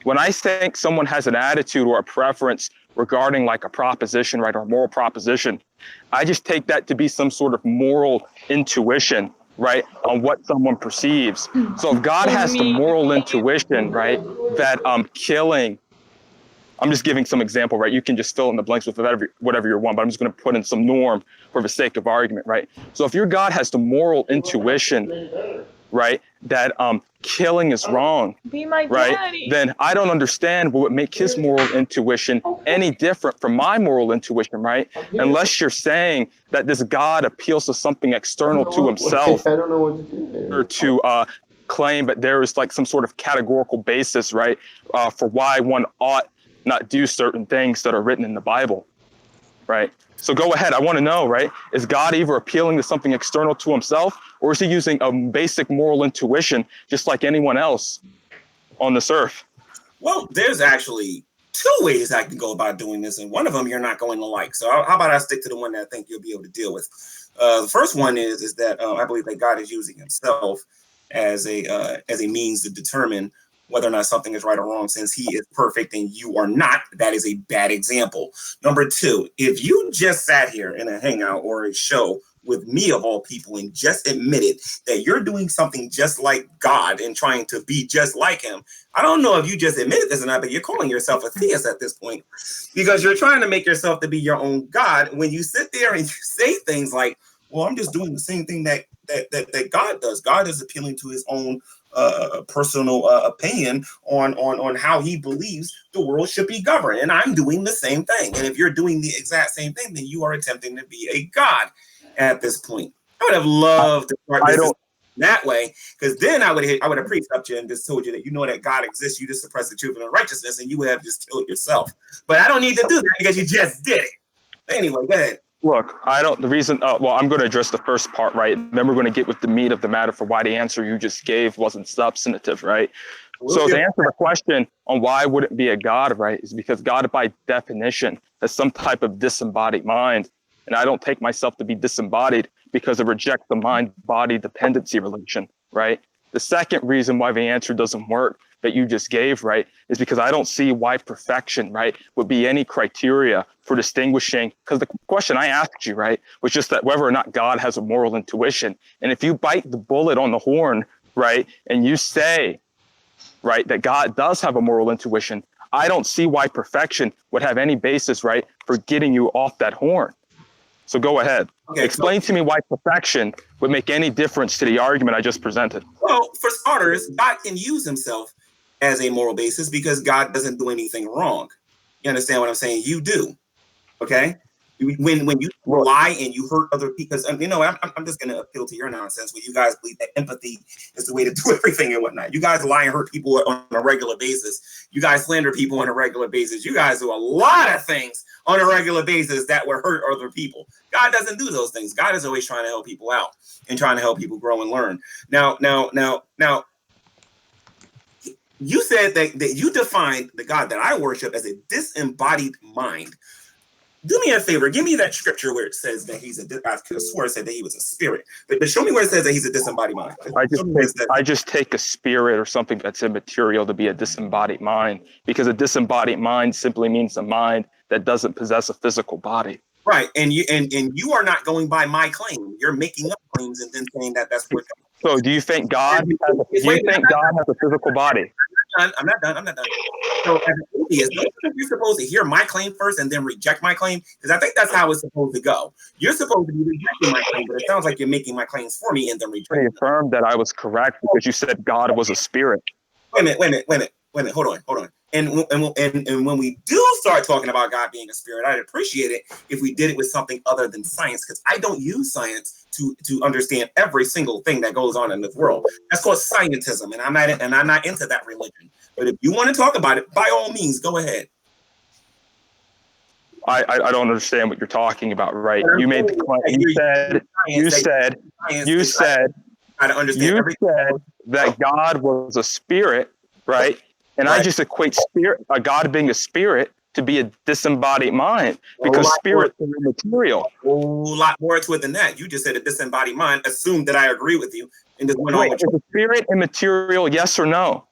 When I think someone has an attitude or a preference regarding like a proposition, right, or a moral proposition, I just take that to be some sort of moral intuition, right, on what someone perceives. So if God has the moral intuition, right, that killing, I'm just giving some example, right? You can just fill in the blanks with whatever you want, but I'm just going to put in some norm for the sake of argument, right? So if your God has the moral intuition, right, that killing is wrong, right, then I don't understand what would make his moral intuition any different from my moral intuition, right? Unless you're saying that this God appeals to something external to himself, or to claim that there is like some sort of categorical basis, right, for why one ought not do certain things that are written in the Bible, right? So go ahead. I want to know, right? Is God either appealing to something external to himself, or is he using a basic moral intuition just like anyone else on this earth? Well, there's actually two ways I can go about doing this, and one of them you're not going to like. So how about I stick to the one that I think you'll be able to deal with? The first one is that I believe that God is using himself as a means to determine whether or not something is right or wrong, since he is perfect and you are not. That is a bad example. Number two, if you just sat here in a hangout or a show with me of all people and just admitted that you're doing something just like God and trying to be just like him, I don't know if you just admitted this or not, but you're calling yourself a theist at this point, because you're trying to make yourself to be your own God when you sit there and you say things like, well, I'm just doing the same thing that God does. God is appealing to his own personal opinion on how he believes the world should be governed. And I'm doing the same thing. And if you're doing the exact same thing, then you are attempting to be a God at this point. I would have loved to start this that way, because then I would have preached up to you and just told you that you know that God exists, you just suppress the truth and the righteousness, and you would have just killed yourself. But I don't need to do that because you just did it. Anyway, go ahead. Look, the reason, well, I'm going to address the first part, right? Then we're going to get with the meat of the matter for why the answer you just gave wasn't substantive, right? So to answer the question on why would it be a God, right, is because God by definition has some type of disembodied mind. And I don't take myself to be disembodied because I reject the mind-body dependency relation, right? The second reason why the answer doesn't work that you just gave, right, is because I don't see why perfection, right, would be any criteria for distinguishing, because the question I asked you, right, was just that whether or not God has a moral intuition. And if you bite the bullet on the horn, right, and you say, right, that God does have a moral intuition, I don't see why perfection would have any basis, right, for getting you off that horn. So go ahead. Okay, explain to me why perfection would make any difference to the argument I just presented. Well, for starters, God can use himself as a moral basis because God doesn't do anything wrong. You understand what I'm saying? You do. Okay? When you lie and you hurt other people, because you know, I'm just going to appeal to your nonsense when you guys believe that empathy is the way to do everything and whatnot. You guys lie and hurt people on a regular basis. You guys slander people on a regular basis. You guys do a lot of things on a regular basis that will hurt other people. God doesn't do those things. God is always trying to help people out and trying to help people grow and learn. Now, you said that you defined the God that I worship as a disembodied mind. Do me a favor. Give me that scripture where it says that he's I swore it said that he was a spirit. But show me where it says that he's a disembodied mind. I just take a spirit or something that's immaterial to be a disembodied mind, because a disembodied mind simply means a mind that doesn't possess a physical body. Right. And you are not going by my claim. You're making up claims and then saying that that's what. So do you think God has a physical body? I'm not done. So as an atheist, you're supposed to hear my claim first and then reject my claim, because I think that's how it's supposed to go. You're supposed to be rejecting my claim, but it sounds like you're making my claims for me and then rejecting. I affirmed that I was correct because you said God was a spirit. Wait a minute. Hold on. And when we do start talking about God being a spirit, I'd appreciate it if we did it with something other than science, because I don't use science to understand every single thing that goes on in this world. That's called scientism, and I'm not into that religion. But if you want to talk about it, by all means, go ahead. I don't understand what you're talking about, right? You made the claim. You said that God was a spirit, right? And right. I just equate God being a spirit to be a disembodied mind, because spirits are immaterial. A whole lot more to it than that. You just said a disembodied mind. Assume that I agree with you. And just went on. Is a spirit immaterial? Yes or no?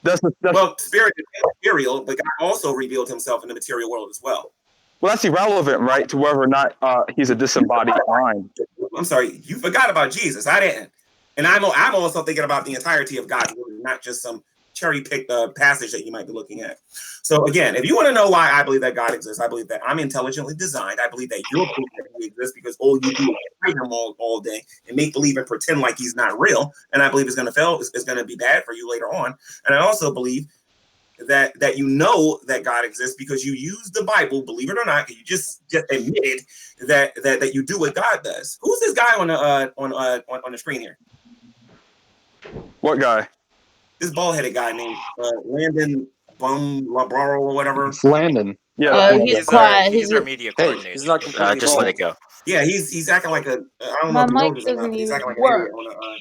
Well, spirit is material, but God also revealed himself in the material world as well. Well, that's irrelevant, right, to whether or not he's a disembodied mind. I'm sorry, you forgot about Jesus. I didn't. And I'm also thinking about the entirety of God's word, not just some cherry-picked passage that you might be looking at. So again, if you want to know why I believe that God exists, I believe that I'm intelligently designed. I believe that you're proof that he exists because all you do is fight him all day and make believe and pretend like he's not real. And I believe it's going to fail. It's going to be bad for you later on. And I also believe that you know that God exists because you use the Bible, believe it or not. You just admitted that you do what God does. Who's this guy on the screen here? What guy? This bald-headed guy named Landon Labraro or whatever. It's Landon. Yeah, He's quiet. He's our media coordinator. He's not completely just let it go. Yeah, he's acting like a. I don't My know if he mic knows this or not, doesn't but he's even acting like work. an idiot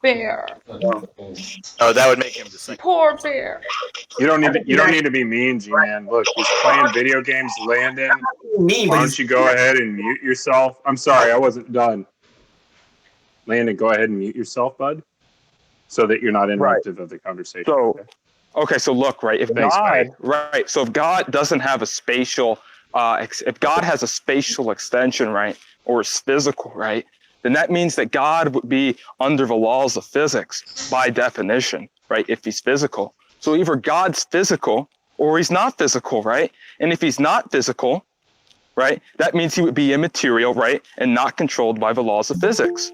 Bear. Oh, that would make him the second. Poor bear. You don't need to be mean, G-Man. Look, he's playing video games, Landon. mean, Why but don't you go ahead and mute yourself? I'm sorry, I wasn't done. Landon, go ahead and mute yourself, bud, so that you're not interruptive of the conversation. So, okay, so look, right, if Thanks, God, buddy. so if God doesn't have a spatial, if God has a spatial extension, right, or is physical, right, then that means that God would be under the laws of physics by definition, right, if he's physical. So either God's physical or he's not physical, right? And if he's not physical, right, that means he would be immaterial, right, and not controlled by the laws of physics.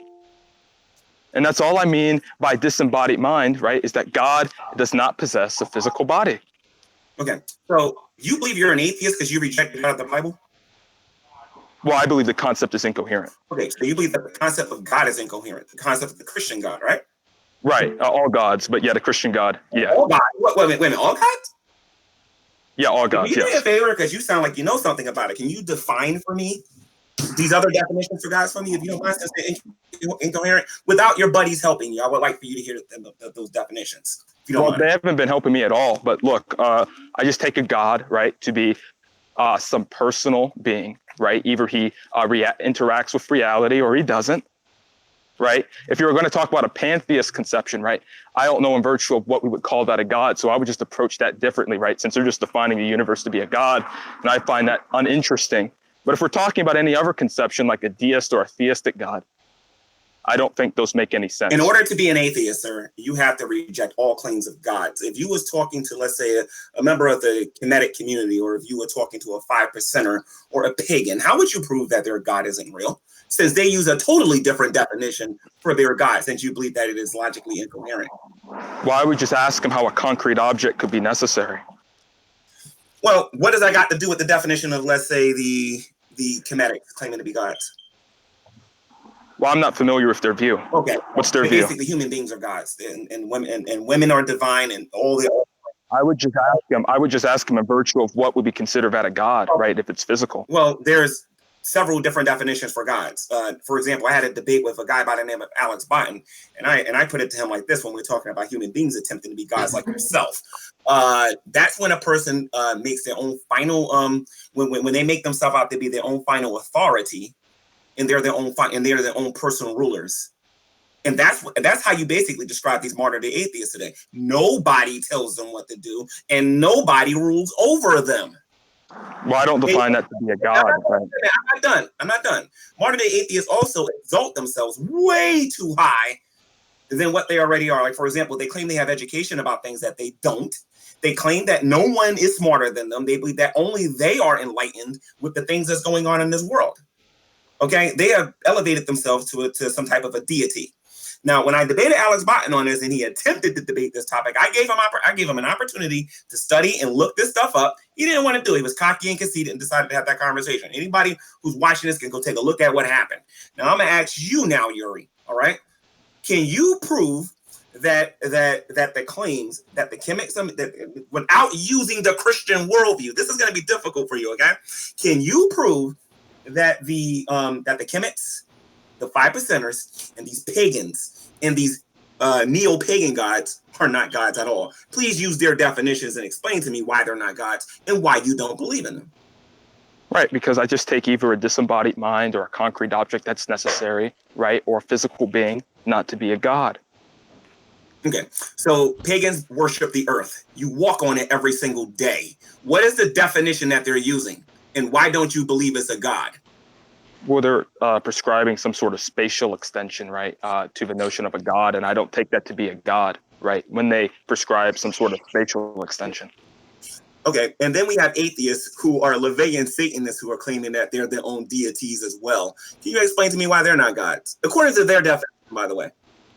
And that's all I mean by disembodied mind, right, is that God does not possess a physical body. Okay, so you believe you're an atheist because you rejected out of the Bible? Well, I believe the concept is incoherent. Okay, so you believe that the concept of God is incoherent, the concept of the Christian God, right? Right, all gods, but yeah, the Christian God, yeah. All gods? Wait a minute, all gods? Yeah, all gods, Can you do me yes. a favor, because you sound like you know something about it. Can you define for me these other definitions for gods for me, if you don't mind, since they're incoherent, without your buddies helping you? I would like for you to hear those definitions. If you don't mind. They haven't been helping me at all, but look, I just take a God, right, to be some personal being, right? Either he interacts with reality or he doesn't, right? If you were going to talk about a pantheist conception, right, I don't know in virtue of what we would call that a God, so I would just approach that differently, right? Since they're just defining the universe to be a God, and I find that uninteresting. But if we're talking about any other conception, like a deist or a theistic God, I don't think those make any sense. In order to be an atheist, sir, you have to reject all claims of gods. If you was talking to, let's say, a member of the Kemetic community, or if you were talking to a 5%er or a pagan, how would you prove that their God isn't real? Since they use a totally different definition for their God, since you believe that it is logically incoherent. Well, I would just ask them how a concrete object could be necessary. Well, what does that got to do with the definition of, let's say, the Kemetics claiming to be gods? Well, I'm not familiar with their view. Okay. What's their view? Basically, human beings are gods, and women are divine, and all the. I would just ask him in virtue of what would be considered that a God, right? If it's physical. Well, there's several different definitions for gods. For example, I had a debate with a guy by the name of Alex Button, and I put it to him like this: when we're talking about human beings attempting to be gods like yourself, that's when a person makes their own final when they make themselves out to be their own final authority, and they're their own personal rulers. And that's how you basically describe these modern day atheists today. Nobody tells them what to do, and nobody rules over them. Well, I don't define that to be a God. I'm not done. Modern day atheists also exalt themselves way too high than what they already are. Like, for example, they claim they have education about things that they don't. They claim that no one is smarter than them. They believe that only they are enlightened with the things that's going on in this world. Okay, they have elevated themselves to some type of a deity. Now, when I debated Alex Botton on this, and he attempted to debate this topic, I gave him an opportunity to study and look this stuff up. He didn't want to do it. He was cocky and conceited and decided to have that conversation. Anybody who's watching this can go take a look at what happened. Now, I'm gonna ask you now, Yuri. All right, can you prove that the claims that the Kemics, without using the Christian worldview, this is going to be difficult for you? Okay, can you prove that the Kemics, the 5%ers, and these pagans and these neo-pagan gods are not gods at all? Please use their definitions and explain to me why they're not gods and why you don't believe in them. Right, because I just take either a disembodied mind or a concrete object that's necessary, right, or a physical being not to be a god. Okay, so pagans worship the earth. You walk on it every single day. What is the definition that they're using? And why don't you believe it's a god? Well, they're prescribing some sort of spatial extension, right, to the notion of a god, and I don't take that to be a god, right, when they prescribe some sort of spatial extension. Okay, and then we have atheists who are Leviathan Satanists who are claiming that they're their own deities as well. Can you explain to me why they're not gods? According to their definition, by the way.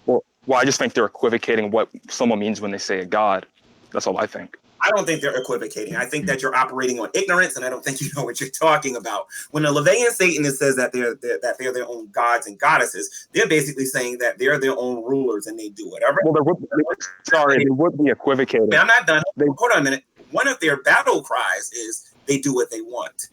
Well, I just think they're equivocating what someone means when they say a god. That's all I think. I don't think they're equivocating. I think that you're operating on ignorance, and I don't think you know what you're talking about. When a Leviathan Satanist says that they're their own gods and goddesses, they're basically saying that they're their own rulers and they do whatever. Well, they would be equivocating. I'm not done. Hold on a minute. One of their battle cries is they do what they want.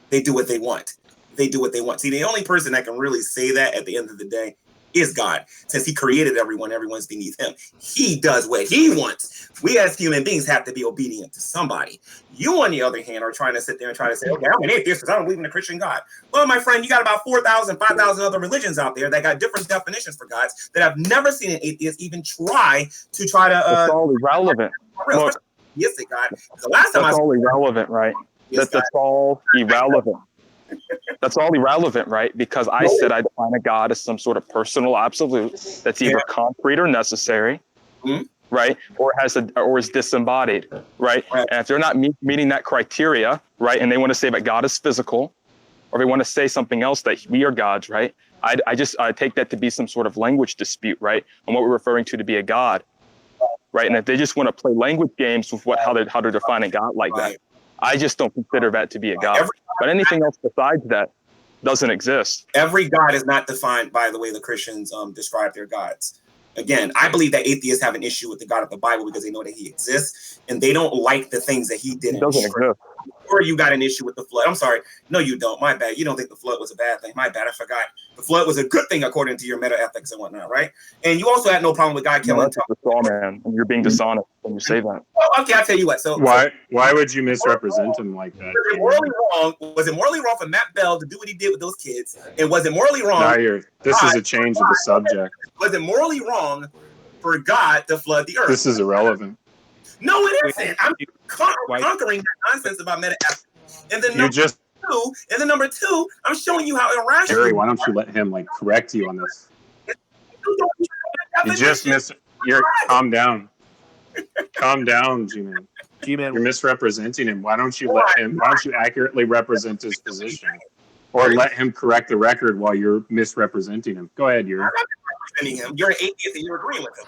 They do what they want. They do what they want. See, the only person that can really say that at the end of the day is God. Since he created everyone, everyone's beneath him. He does what he wants. We as human beings have to be obedient to somebody. You, on the other hand, are trying to sit there and try to say, okay, I'm an atheist because I don't believe in a Christian God. Well, my friend, you got about 4,000, 5,000 other religions out there that got different definitions for gods that I've never seen an atheist even try to It's all irrelevant. Look, yes, they got. The last time that's all irrelevant, right? That's all irrelevant. That's all irrelevant, right? Because I said I define a god as some sort of personal absolute that's either concrete or necessary, right? Or is disembodied, right? And if they're not meeting that criteria, right, and they want to say that God is physical, or they want to say something else that we are gods, right? I take that to be some sort of language dispute, right? On what we're referring to be a god, right? And if they just want to play language games with how they're defining God like that, I just don't consider that to be a god. But anything else besides that doesn't exist. Every god is not defined by the way the Christians describe their gods. Again, I believe that atheists have an issue with the God of the Bible because they know that he exists and they don't like the things that he did. It doesn't exist. Or you got an issue with the flood. I'm sorry. No, you don't. My bad. You don't think the flood was a bad thing. My bad. I forgot. The flood was a good thing according to your meta ethics and whatnot, right? And you also had no problem with God killing. That's a straw man, and you're being dishonest when you say that. Oh, okay, I'll tell you what. So why would you misrepresent him like that? Was it morally wrong for Matt Bell to do what he did with those kids? And was it morally wrong? This is a change of the subject. Was it morally wrong for God to flood the earth? This is irrelevant. No, it isn't. I'm conquering that nonsense about meta ethics. And then number two, I'm showing you how irrational. Jerry, why don't you let him correct you on this? You just calm down. Calm down, Gman. You're misrepresenting him. Why don't you accurately represent his position? Or let him correct the record while you're misrepresenting him. Go ahead, Yuri. I'm not misrepresenting him. You're an atheist and you're agreeing with him.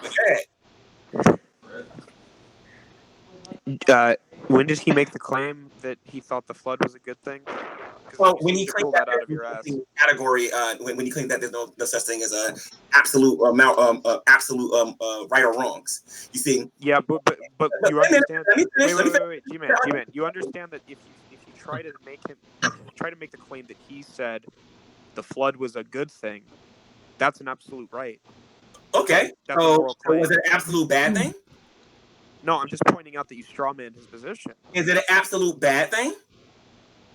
Go ahead. When did he make the claim that he thought the flood was a good thing? Well, when he claimed that out of your ass. Category, when he claimed that there's no such thing as a absolute right or wrongs. You see? Yeah, but you understand. Wait, G-Man. You understand that if you try to make the claim that he said the flood was a good thing, that's an absolute right. Okay. So was it an absolute bad thing? No, I'm just pointing out that you strawmanned his position. Is it an absolute bad thing?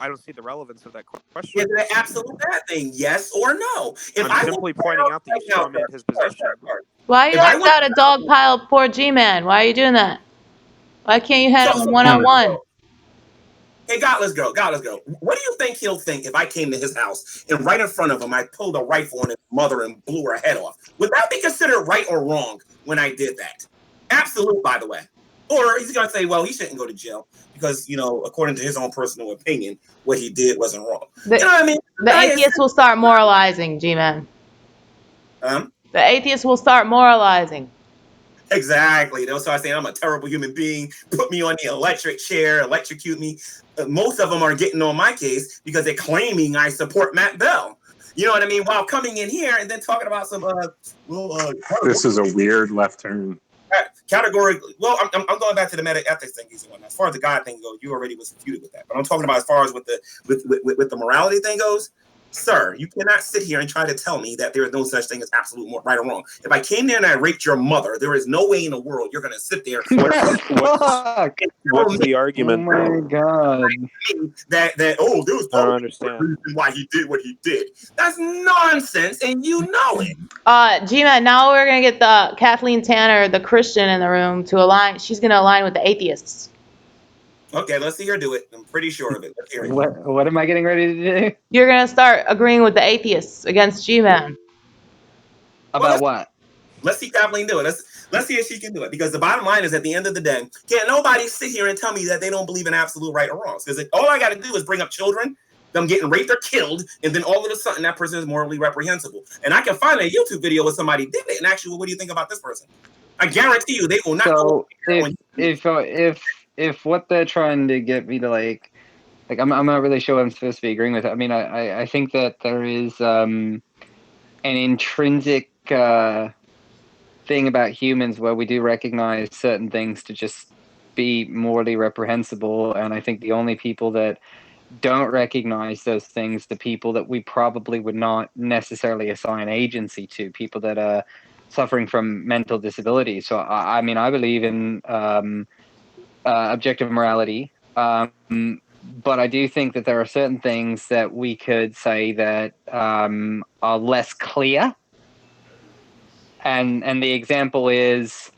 I don't see the relevance of that question. Is it an absolute bad thing? Yes or no? I'm simply pointing out that you strawmanned his position. Why are you like that a dog pile poor G-Man? Why are you doing that? Why can't you have him one-on-one? Hey, Godless Girl. What do you think he'll think if I came to his house and right in front of him I pulled a rifle on his mother and blew her head off? Would that be considered right or wrong when I did that? Absolute, by the way. Or he's going to say, well, he shouldn't go to jail because, according to his own personal opinion, what he did wasn't wrong. You know what I mean? The atheists will start moralizing, G-Man. The atheists will start moralizing. Exactly. They'll start saying, I'm a terrible human being. Put me on the electric chair, electrocute me. Most of them are getting on my case because they're claiming I support Matt Bell. You know what I mean? While coming in here and then talking about some, this is a weird left turn. Categorically, well, I'm going back to the meta ethics thing. As far as the God thing goes, you already was refuted with that. But I'm talking about as far as with the morality thing goes. Sir, you cannot sit here and try to tell me that there is no such thing as absolute right or wrong. If I came there and I raped your mother, there is no way in the world you're going to sit there. What's the argument? Oh my god. That there was I don't understand reason why he did what he did. That's nonsense, and you know it. Gman, now we're gonna get the Kathleen Tanner, the Christian, in the room to align. She's gonna align with the atheists. Okay, let's see her do it. I'm pretty sure of it. Let's hear it. What am I getting ready to do? You're gonna start agreeing with the atheists against Gman. About what? Let's see Kathleen do it. Let's see if she can do it. Because the bottom line is, at the end of the day, can't nobody sit here and tell me that they don't believe in absolute right or wrong. Because all I got to do is bring up children, them getting raped or killed, and then all of a sudden that person is morally reprehensible. And I can find a YouTube video where somebody did it and actually, well, what do you think about this person? I guarantee you, they will not. So if what they're trying to get me to like I'm not really sure what I'm supposed to be agreeing with. I mean, I think that there is an intrinsic thing about humans where we do recognize certain things to just be morally reprehensible, and I think the only people that don't recognize those things, the people that we probably would not necessarily assign agency to, people that are suffering from mental disability. So I mean, I believe in objective morality, but I do think that there are certain things that we could say that are less clear. And the example is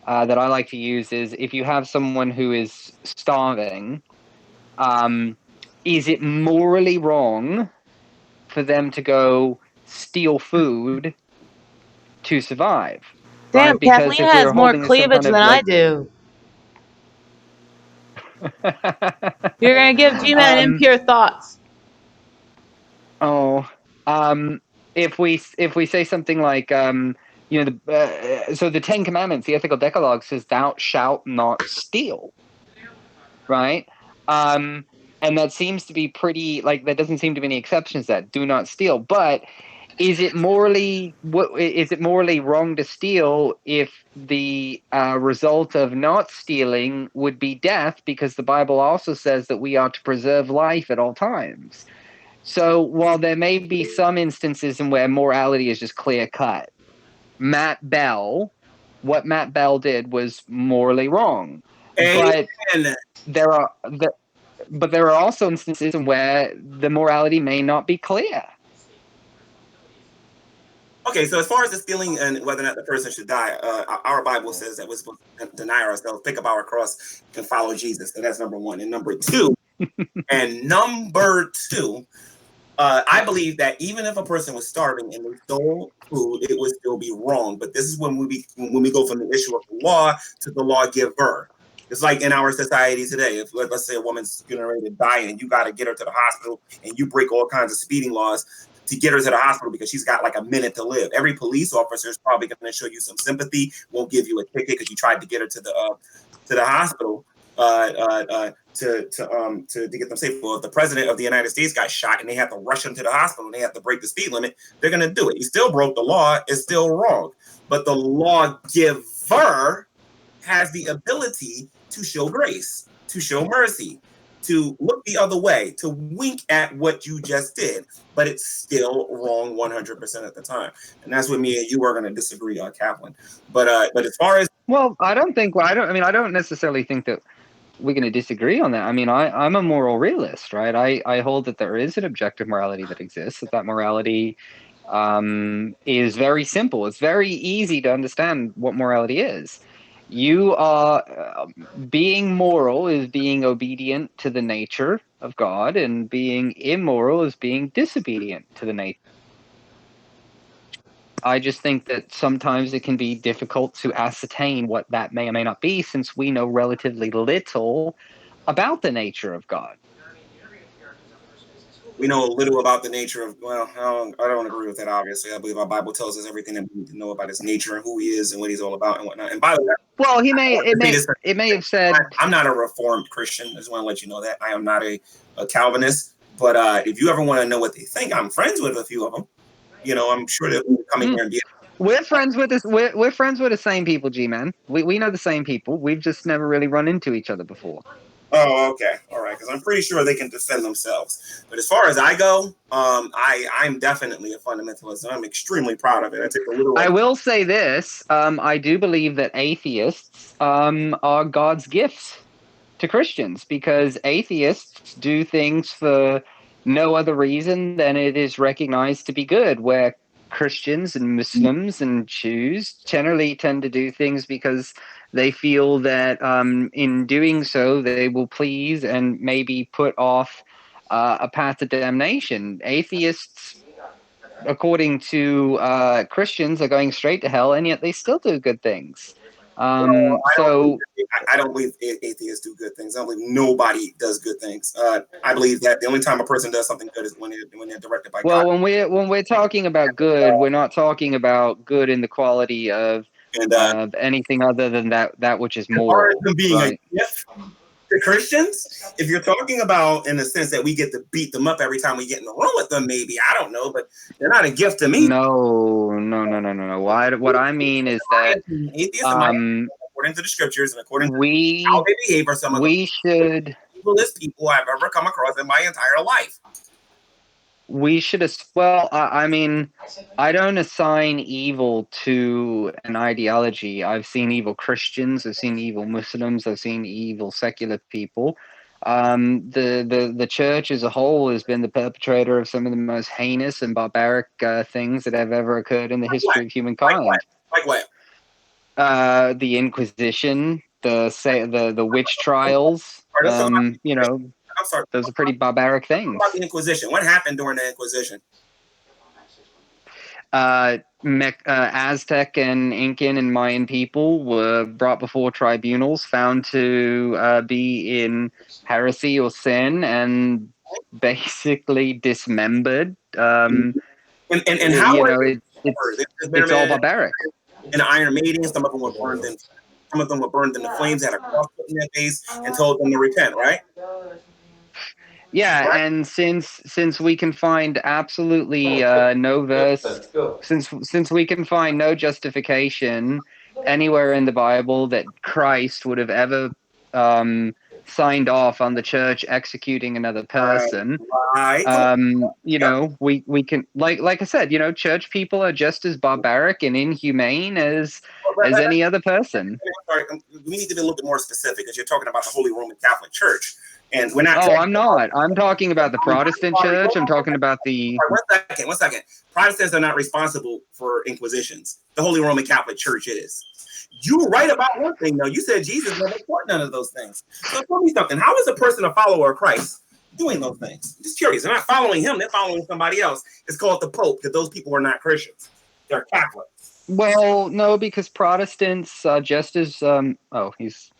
that I like to use is, if you have someone who is starving, is it morally wrong for them to go steal food to survive? Damn, right? Because Kathleen if has we're more holding some cleavage kind of, than I like, do. You're gonna give Gman impure thoughts. If we say something like, so the 10 Commandments, the ethical decalogue says, "Thou shalt not steal," right? And that seems to be pretty, like, there doesn't seem to be any exceptions to that. Do not steal. But is it morally wrong to steal if the result of not stealing would be death? Because the Bible also says that we are to preserve life at all times. So while there may be some instances in where morality is just clear cut, what Matt Bell did was morally wrong. Amen. But there are also instances in where the morality may not be clear. Okay, so as far as the stealing and whether or not the person should die, our Bible says that we're supposed to deny ourselves, pick up our cross, and follow Jesus. So that's number one. And number two, I believe that even if a person was starving and they stole food, it would still be wrong. But this is when we go from the issue of the law to the lawgiver. It's like in our society today. If let's say a woman's getting ready to die and you got to get her to the hospital, and you break all kinds of speeding laws to get her to the hospital because she's got like a minute to live. Every police officer is probably going to show you some sympathy, won't give you a ticket because you tried to get her to the hospital to get them safe. Well, if the president of the United States got shot and they have to rush him to the hospital and they have to break the speed limit, they're going to do it. He still broke the law. It's still wrong. But the lawgiver has the ability to show grace, to show mercy, to look the other way, to wink at what you just did, but it's still wrong 100% of the time. And that's what me and you are going to disagree on, Kaplan. But as far as I don't necessarily think that we're going to disagree on that. I mean, I'm a moral realist, right? I hold that there is an objective morality that exists, that morality is very simple. It's very easy to understand what morality is. You are being moral is being obedient to the nature of God, and being immoral is being disobedient to the nature. I just think that sometimes it can be difficult to ascertain what that may or may not be, since we know relatively little about the nature of God. We know a little about the nature of, well, I don't agree with that, obviously. I believe our Bible tells us everything that we need to know about his nature and who he is and what he's all about and whatnot. And by the way, well, it may have said, I'm not a Reformed Christian. I just want to let you know that. I am not a Calvinist. But if you ever want to know what they think, I'm friends with a few of them. You know, I'm sure they'll come in here and be. We're friends with this. We're friends with the same people, G-Man. We know the same people. We've just never really run into each other before. Oh, okay, all right. Because I'm pretty sure they can defend themselves. But as far as I go, I'm definitely a fundamentalist, and I'm extremely proud of it. I take a literal. I will say this: I do believe that atheists are God's gifts to Christians, because atheists do things for no other reason than it is recognized to be good, where Christians and Muslims and Jews generally tend to do things because they feel that in doing so they will please and maybe put off a path of damnation. Atheists, according to Christians, are going straight to hell, and yet they still do good things. So I don't believe atheists do good things. I don't believe nobody does good things. I believe that the only time a person does something good is when they're directed by well, God. when we're talking about good, we're not talking about good in the quality of And anything other than that which is as far as moral, them being right? a gift to Christians, if you're talking about in the sense that we get to beat them up every time we get in the room with them, maybe I don't know, but they're not a gift to me. No. What I mean is that Atheists, in my opinion, according to the scriptures and according to how we they behave, are some of the we should evilest people I've ever come across in my entire life. well, I mean, I don't assign evil to an ideology. I've seen evil Christians, I've seen evil Muslims, I've seen evil secular people. The church as a whole has been the perpetrator of some of the most heinous and barbaric things that have ever occurred in the history of humankind. Like what? The Inquisition, the witch trials. You know, I'm sorry. those are pretty barbaric things. What about the Inquisition? What happened during the Inquisition? Aztec and Incan and Mayan people were brought before tribunals, found to be in heresy or sin, and basically dismembered. And how You were know, they it's all barbaric. And Iron Maiden, some of them were burned in. Some of them were burned in the flames, had a cross put in their face, and told them to repent. Right? Yeah, and since we can find absolutely no verse, since we can find no justification anywhere in the Bible that Christ would have ever signed off on the church executing another person. Right. You know, we can like I said, you know, church people are just as barbaric and inhumane as any other person. Sorry, we need to be a little bit more specific because you're talking about the Holy Roman Catholic Church. And we're not. Oh, I'm not. I'm talking about the Protestant church. I'm talking about the. One second. Protestants are not responsible for inquisitions. The Holy Roman Catholic Church is. You're right about one thing, though. You said Jesus never taught none of those things. So tell me something. How is a person a follower of Christ doing those things? I'm just curious. They're not following him. They're following somebody else. It's called the Pope because those people are not Christians. They're Catholics. Well, no, because Protestants are just as. Oh, he's.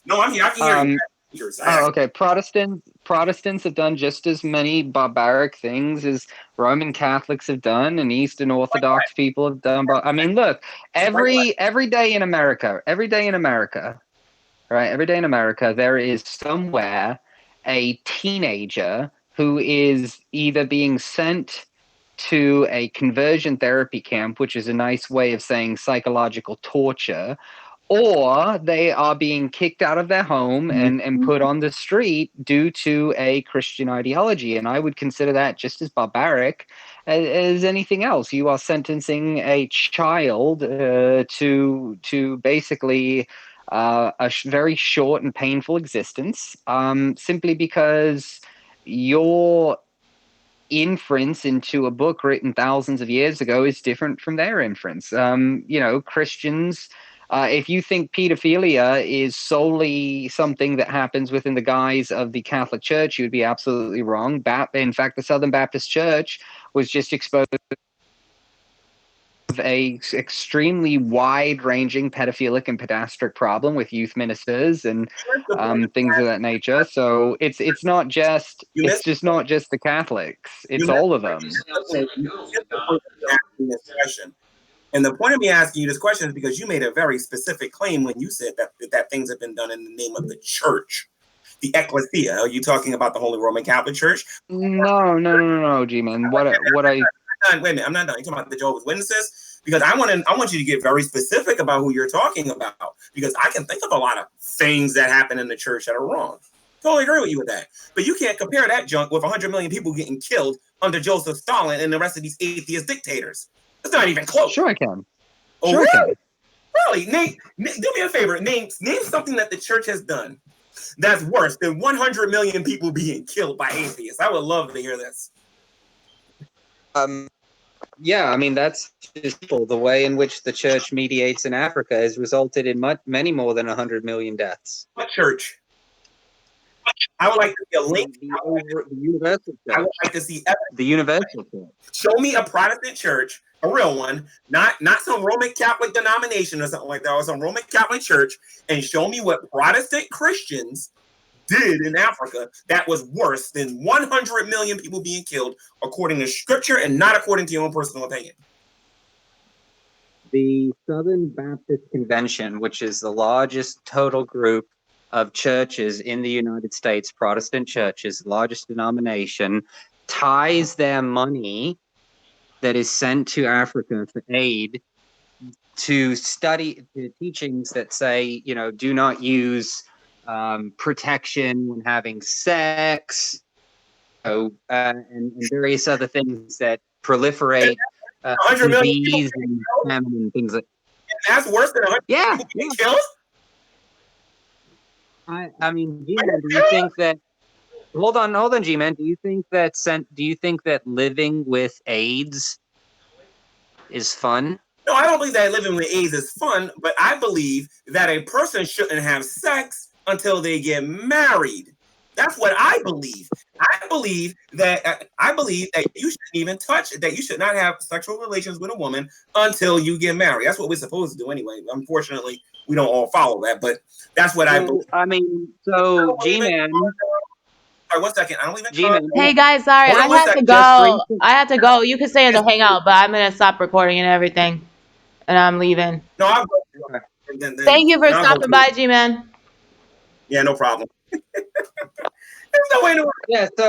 No, I'm here. I can hear you. Oh, okay. Protestants have done just as many barbaric things as Roman Catholics have done, and Eastern Orthodox people have done. But I mean, look, every day in America, right? Every day in America, there is somewhere a teenager who is either being sent to a conversion therapy camp, which is a nice way of saying psychological torture, or they are being kicked out of their home and put on the street due to a Christian ideology. And I would consider that just as barbaric as anything else. You are sentencing a child to basically very short and painful existence simply because your inference into a book written thousands of years ago is different from their inference. You know, Christians, if you think pedophilia is solely something that happens within the guise of the Catholic Church, you'd be absolutely wrong. In fact, the Southern Baptist Church was just exposed a extremely wide-ranging pedophilic and pedestric problem with youth ministers and things of that nature. So it's not just not just the Catholics; it's all of them. And the point of me asking you this question is because you made a very specific claim when you said that things have been done in the name of the church, the ecclesia. Are you talking about the Holy Roman Catholic Church? No, G-Man. Wait a minute, I'm not done. You're talking about the Jehovah's Witnesses? Because I want you to get very specific about who you're talking about, because I can think of a lot of things that happen in the church that are wrong. Totally agree with you with that. But you can't compare that junk with 100 million people getting killed under Joseph Stalin and the rest of these atheist dictators. It's not even close. Sure I can. Oh, Sure I really? can. Really? Do me a favor. Name something that the church has done that's worse than 100 million people being killed by atheists. I would love to hear this. Yeah, I mean, that's just the way in which the church mediates in Africa has resulted in many more than 100 million deaths. What church? I would like to see a link. The universal church. I would like to see evidence. The universal church. Show me a Protestant church, a real one, not some Roman Catholic denomination or something like that, or some Roman Catholic church, and show me what Protestant Christians did in Africa that was worse than 100 million people being killed according to scripture and not according to your own personal opinion. The Southern Baptist Convention, which is the largest total group of churches in the United States, Protestant churches, largest denomination, ties their money that is sent to Africa for aid to teachings that say, do not use protection when having sex, and various other things that proliferate disease and famine and things like that. And that's worse than 100 people being killed? I mean, G-Man, do you think that? Hold on, G-Man. Do you think that living with AIDS is fun? No, I don't believe that living with AIDS is fun, but I believe that a person shouldn't have sex until they get married. That's what I believe. I believe that you shouldn't even that you should not have sexual relations with a woman until you get married. That's what we're supposed to do anyway. Unfortunately, we don't all follow that, but that's what I believe. I mean, so G-Man. Sorry, 1 second. I don't even. G-Man. Hey guys, sorry, I have to go. I have to go. You can stay as a hangout, but I'm gonna stop recording and everything, and I'm leaving. No, I'll go. Thank you for stopping by, G-Man. Yeah, no problem. There's no way to. Yeah. So.